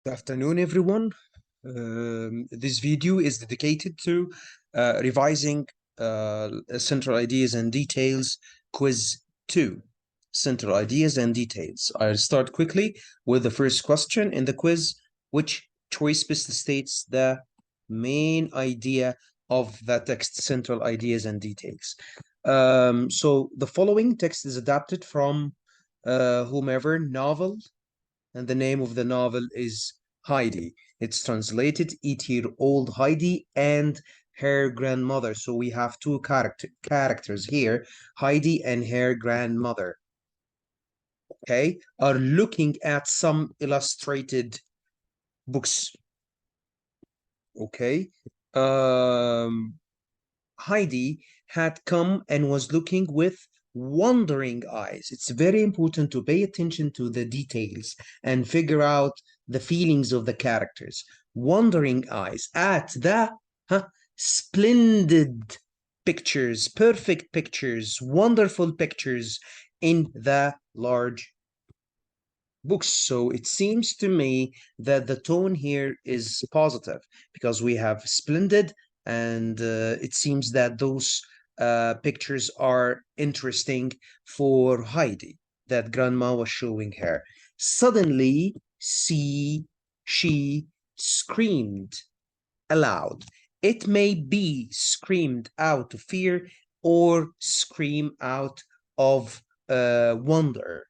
Good afternoon, everyone. This video is dedicated to revising Central Ideas and Details Quiz 2. Central Ideas and Details. I'll start quickly with the first question in the quiz. Which choice best states the main idea of the text, Central Ideas and Details? So the following text is adapted from whomever novel, and the name of the novel is Heidi. It's translated 8-year-old Heidi and her grandmother. So we have two characters here, Heidi and her grandmother, okay, are looking at some illustrated books, okay. Heidi had come and was looking with wondering eyes. It's very important to pay attention to the details and figure out the feelings of the characters. Wondering eyes at the splendid pictures, perfect pictures, wonderful pictures in the large books. So it seems to me that the tone here is positive because we have splendid, and it seems that those pictures are interesting for Heidi that grandma was showing her. Suddenly, she screamed aloud. It may be screamed out of fear or scream out of wonder.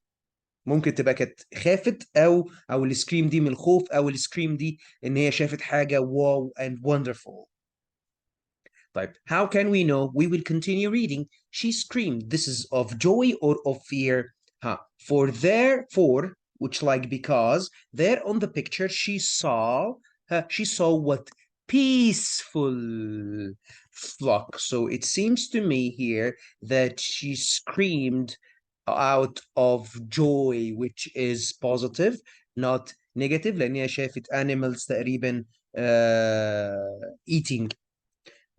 ممكن تبقى كانت خافت او السكريم دي من الخوف او السكريم دي ان هي شافت حاجه واو and wonderful. طيب, how can we know? We will continue reading. She screamed. This is of joy or of fear? For therefore, which like because, there on the picture she saw what? Peaceful flock. So it seems to me here that she screamed out of joy, which is positive, not negative, لأن هي شافت animals تقريبا eating.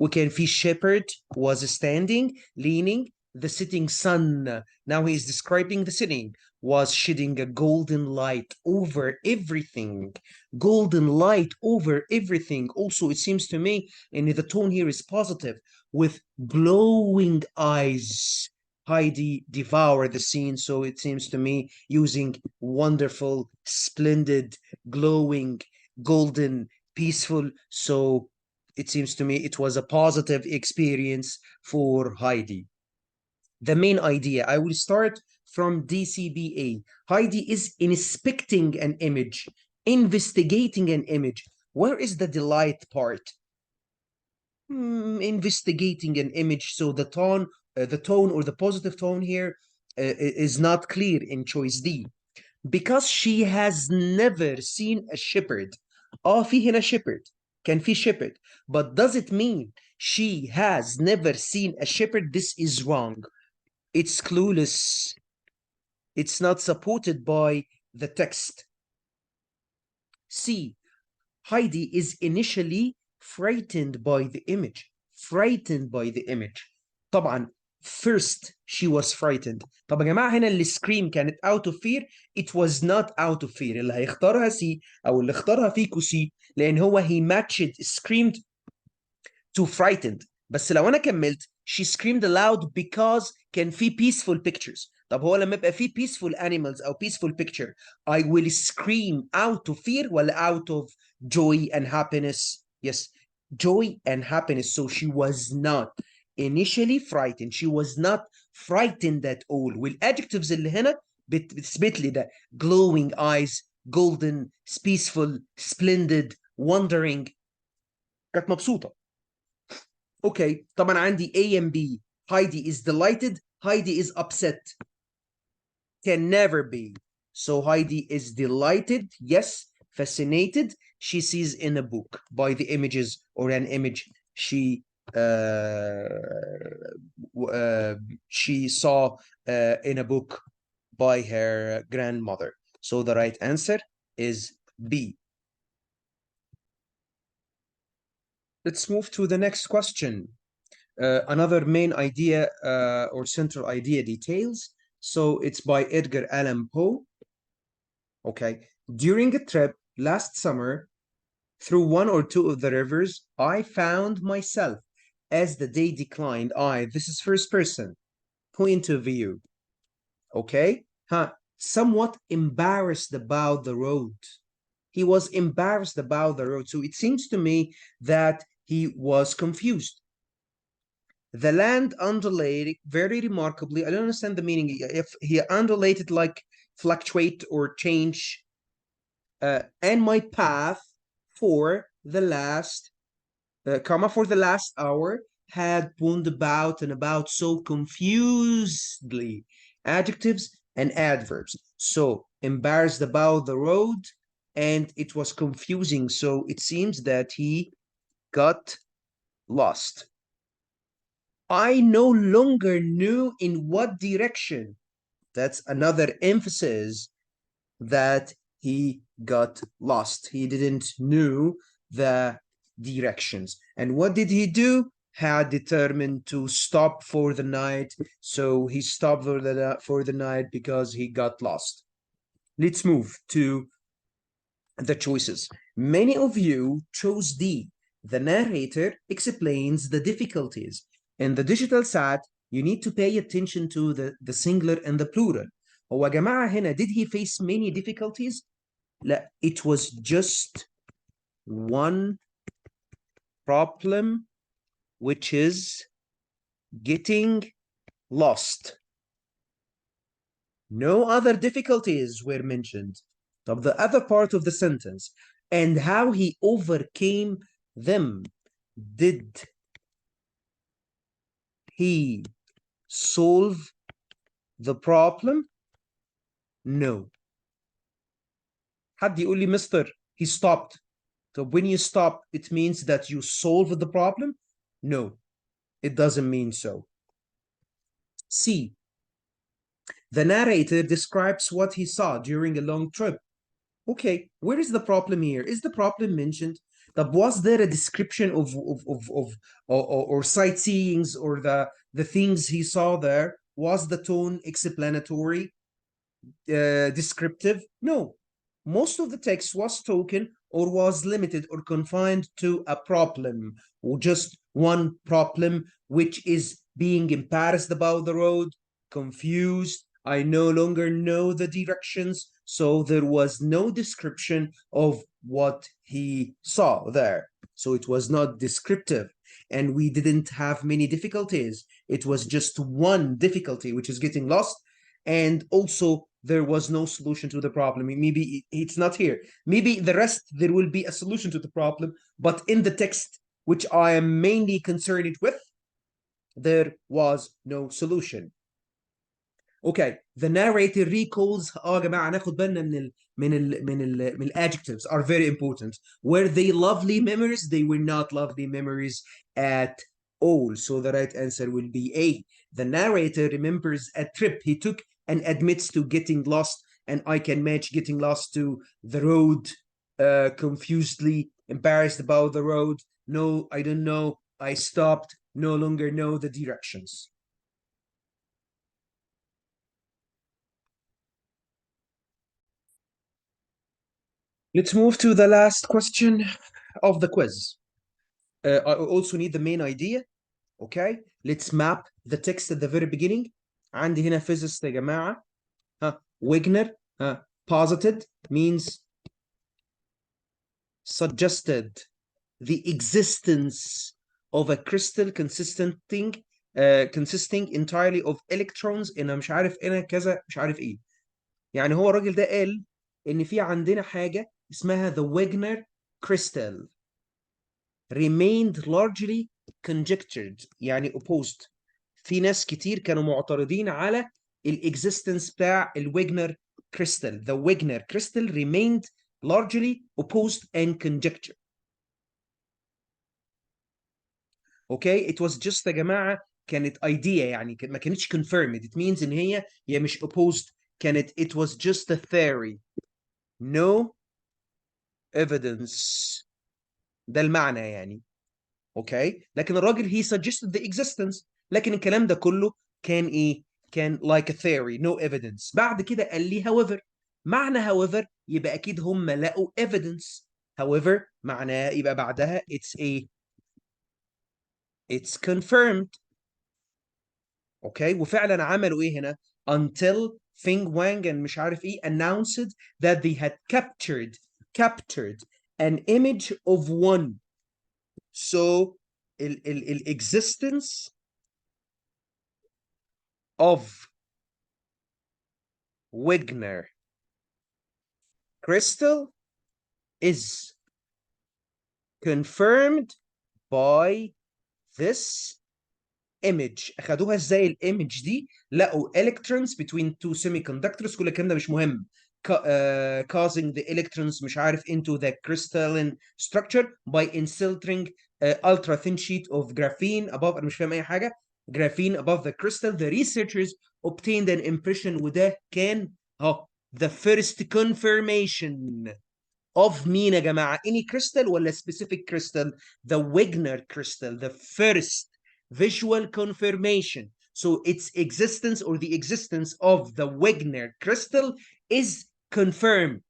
وكان في shepherd was standing, leaning, the setting sun. Now he is describing the setting, was shedding a golden light over everything. Golden light over everything. Also, it seems to me, and the tone here is positive, with glowing eyes. Heidi devoured the scene, so it seems to me using wonderful, splendid, glowing, golden, peaceful. So it seems to me it was a positive experience for Heidi. The main idea, I will start from DCBA. Heidi is inspecting an image, investigating an image. Where is the delight part? Investigating an image. So the tone or the positive tone here is not clear in choice D. Because she has never seen a shepherd. في هنا shepherd. كان في shepherd. But does it mean she has never seen a shepherd? This is wrong. It's clueless. It's not supported by the text. C. Heidi is initially frightened by the image. Frightened by the image. طبعا first she was frightened. طب يا جماعة هنا اللي scream كانت out of fear. It was not out of fear. اللي هيختارها سي أو اللي اختارها فيكو سي لأن هو he matched screamed to frightened. بس لو أنا كملت she screamed aloud because كان في peaceful pictures. طب هو لما يبقى في peaceful animals أو peaceful picture I will scream out of fear ولا out of joy and happiness? Yes, joy and happiness. So she was not initially frightened. She was not frightened at all. والadjectives اللي هنا بتثبت لي ده glowing eyes, golden, peaceful, splendid, wondering. كانت مبسوطة. Okay, طبعا عندي A and B. Heidi is delighted. Heidi is upset. Can never be. So Heidi is delighted, yes, fascinated. She sees in a book by the images or an image she saw in a book by her grandmother. So the right answer is B. Let's move to the next question. Another main idea or central idea details. So it's by Edgar Allan Poe. Okay. During a trip, last summer, through one or two of the rivers, I found myself. As the day declined, this is first person, point of view, okay? Somewhat embarrassed about the road. He was embarrassed about the road. So it seems to me that he was confused. The land undulated very remarkably. I don't understand the meaning. If he undulated like fluctuate or change, and my path for the last for the last hour had wound about and about so confusedly. Adjectives and adverbs. So embarrassed about the road, and it was confusing. So it seems that he got lost. I no longer knew in what direction. That's another emphasis that he got lost. He didn't know the directions. And what did he do? Had determined to stop for the night. So he stopped for the night because he got lost. Let's move to the choices. Many of you chose D. The narrator explains the difficulties. In the digital sat, you need to pay attention to the singular and the plural. هو يا جماعة هنا did he face many difficulties? لا, it was just one problem, which is getting lost. No other difficulties were mentioned. Of the other part of the sentence, and how he overcame them. Did he solve the problem? No. حد يقول لي مستر he stopped. So when you stop, it means that you solve the problem? No, it doesn't mean so. C. The narrator describes what he saw during a long trip. Okay, where is the problem here? Is the problem mentioned? But was there a description or sightseeings or the things he saw there? Was the tone explanatory, descriptive? No. Most of the text was spoken or was limited or confined to a problem, or just one problem, which is being embarrassed about the road, confused. I no longer know the directions, so there was no description of what he saw there. So it was not descriptive, and we didn't have many difficulties. It was just one difficulty, which is getting lost, and also there was no solution to the problem. Maybe it's not here. Maybe the rest, there will be a solution to the problem, but in the text, which I am mainly concerned with, there was no solution. Okay, the narrator recalls. يا جماعه ناخد بالنا من adjectives are very important. Were they lovely memories? They were not lovely memories at all. So the right answer will be A. The narrator remembers a trip he took and admits to getting lost, and I can match getting lost to the road, confusedly, embarrassed about the road. No, I don't know. I stopped, no longer know the directions. Let's move to the last question of the quiz. I also need the main idea. Okay, let's map the text at the very beginning. عندي هنا physicist يا جماعة. Wigner posited means suggested the existence of a crystal consisting entirely of electrons in مش عارف هنا كذا مش عارف ايه. يعني هو الراجل ده قال ان في عندنا حاجة اسمها the Wigner crystal remained largely conjectured يعني opposed. في ناس كتير كانوا معترضين على الاكزيستنس بتاع الويجنر crystal. The Wigner crystal remained largely opposed and conjecture. Okay, it was just يا جماعة كانت idea يعني ما كانتش confirmed. It means ان هي مش opposed. كانت it was just a theory. No evidence. ده المعنى يعني. اوكي لكن الراجل he suggested the existence. لكن الكلام ده كله كان ايه؟ كان like a theory, no evidence. بعد كده قال لي however معنى however يبقى اكيد هم لقوا evidence. however معناه يبقى بعدها it's confirmed. اوكي، وفعلا عملوا ايه هنا until Feng Wang and مش عارف ايه announced that they had captured an image of one. So ال existence of Wigner crystal is confirmed by this image. اخدوها ازاي الايمج دي؟ لقوا electrons between two semiconductors. كل الكلام ده مش مهم. Causing the electrons مش عارف into the crystalline structure by inserting ultra thin sheet of graphene above. انا مش فاهم اي حاجه. graphene above the crystal. The researchers obtained an impression وده كان the first confirmation of مين يا جماعه؟ any crystal ولا specific crystal؟ the Wigner crystal. the first visual confirmation. So its existence or the existence of the Wigner crystal is confirmed.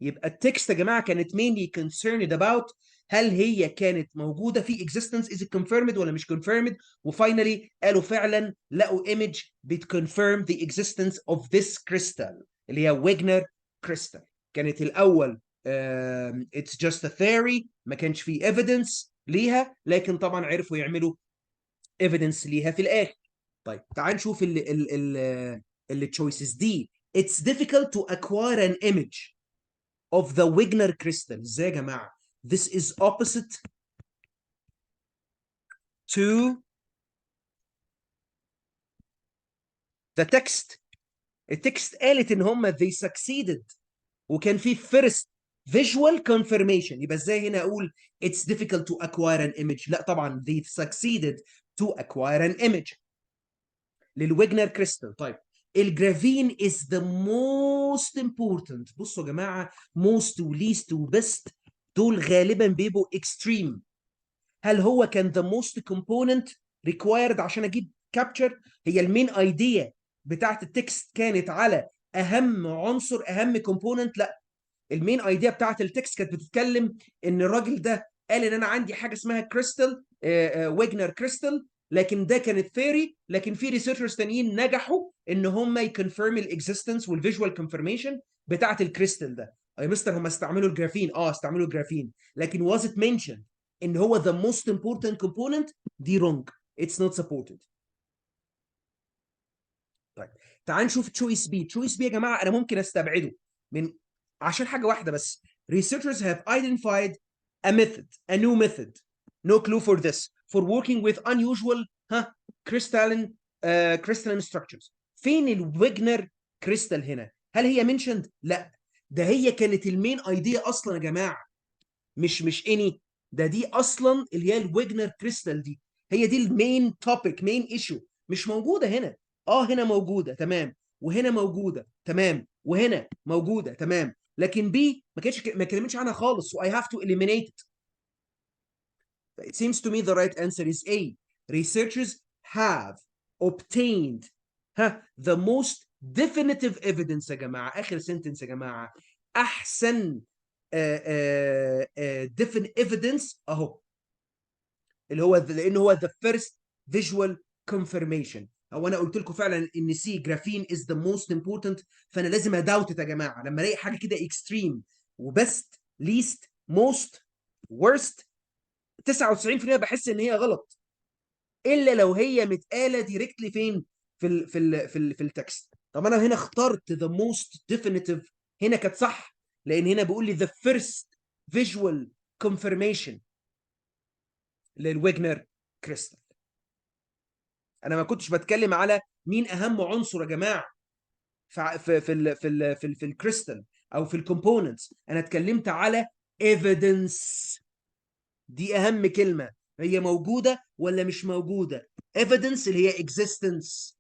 يبقى التكست يا جماعه كانت mainly concerned about هل هي كانت موجوده في existence is it confirmed ولا مش confirmed. وفاينلي قالوا فعلا لقوا image بتconfirm the existence of this crystal اللي هي Wigner crystal. كانت الاول it's just a theory ما كانش فيه evidence ليها، لكن طبعا عرفوا يعملوا evidence ليها في الاخر. طيب تعال نشوف ال choices دي. It's difficult to acquire an image of the Wigner crystal. ازاي يا جماعه؟ This is opposite to the text. التكست قالت ان هم they succeeded وكان في first visual confirmation. يبقى ازاي هنا اقول it's difficult to acquire an image؟ لا طبعا they succeeded to acquire an image للويجنر كريستال. طيب الجرافين is the most important. بصوا يا جماعه most و least و best دول غالبا بيبقوا extreme. هل هو كان the most component required عشان اجيب capture؟ هي المين ايديا بتاعت التكست كانت على اهم عنصر اهم component؟ لا، المين ايديا بتاعت التكست كانت بتتكلم ان الراجل ده قال ان انا عندي حاجه اسمها كريستال ويجنر كريستال، لكن ده كانت ثيري. لكن في ريسيرشرز تانيين نجحوا ان هم يكونفيرم الاكزيستنس والفيجوال كونفirmation بتاعت الكريستال ده. يا مستر هم استعملوا الجرافين، استعملوا الجرافين، لكن was it mentioned ان هو the most important component؟ دي wrong. it's not supported. طيب تعال نشوف تشويس بي. تشويس بي يا جماعه انا ممكن استبعده من عشان حاجه واحده بس. researchers have identified a method, a new method, no clue for this, for working with unusual crystalline crystalline structures. فين الويجنر كريستال هنا؟ هل هي mentioned؟ لا، ده هي كانت المين ايديا اصلا يا جماعه، مش اني ده دي اصلا اللي هي الويجنر كريستال دي، هي دي المين توبيك مين ايشو. مش موجوده هنا. هنا موجوده تمام، وهنا موجوده تمام، وهنا موجوده تمام، لكن بي ما كلمتش عنها خالص. so I have to eliminate it. It seems to me the right answer is A. Researchers have obtained the most definitive evidence. يا جماعه اخر سنتنس يا جماعه، احسن definite evidence اهو، اللي هو لان هو the first visual confirmation. او انا قلت لكم فعلا ان سي جرافين is the most important، فانا لازم اداوت يا جماعه لما الاقي حاجه كده extreme وبست least most worst 99% بحس ان هي غلط، الا لو هي متقاله دايركتلي فين في التكست. طب انا هنا اخترت the most definitive، هنا كانت صح لان هنا بيقول لي the first visual confirmation للويجنر كريستال. انا ما كنتش بتكلم على مين اهم عنصر يا جماعه في الكريستال او في الكومبوننتس، انا اتكلمت على evidence. دي اهم كلمه، هي موجوده ولا مش موجوده. evidence اللي هي existence.